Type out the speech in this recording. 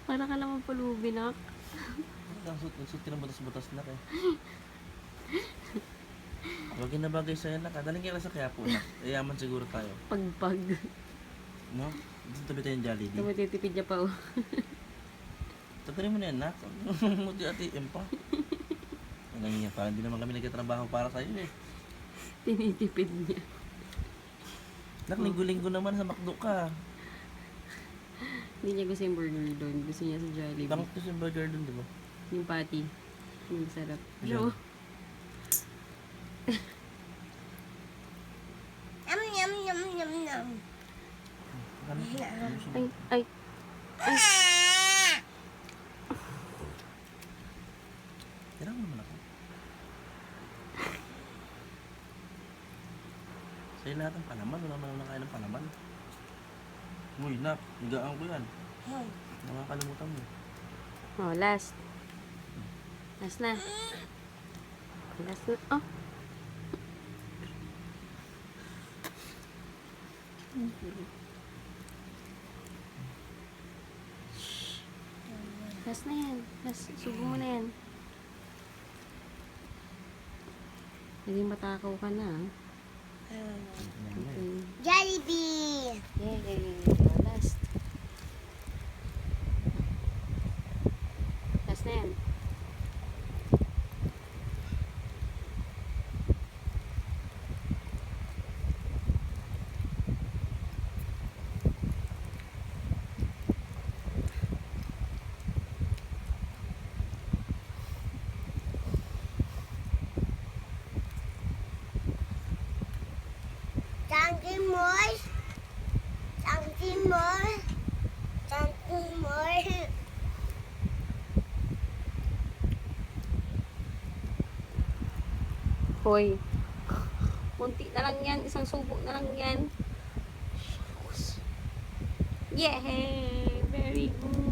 Para ka naman pulubi, nak. Nagsut ka ng butas-butas na eh. Bagay na bagay sa'yo na. Daling kaya sa Quiapo na. Yayaman siguro tayo. Pagpag. No? Dito tabi tayo yung Jollibee. Tumatitipid niya pa, oh. Tatarin mo na yan, nak. Muti ATM pa. Ano nga, parang hindi naman kami nagkatrabaho para sa'yo eh. Tinitipid niya. Nak, linggo-linggo naman sa McDo ka. Hindi niya gusto yung burger doon. Gusto niya sa Jollibee. Bakit gusto yung burger dun, di ba? Yung patty. Yung sarap. Yeah. So, Yum, yum, yum, yum, yum. Ano? ay. Tirang naman ako. Sa'yo lahat ng palaman. Wala naman nakain ng palaman. Uy, nak. Higaan ko yan. Hmm. Nakakalimutan mo. Oh, last. Last na. Last na. Oh. Last na yan. Last. Subo mo na yan. Naging matakaw ka na. Okay. Jollibee. Yay! Last. Last na yan. Something more. Something more. Something more. Hoy. Kunti na lang yan. Isang subo na lang yan. Yay! Very good.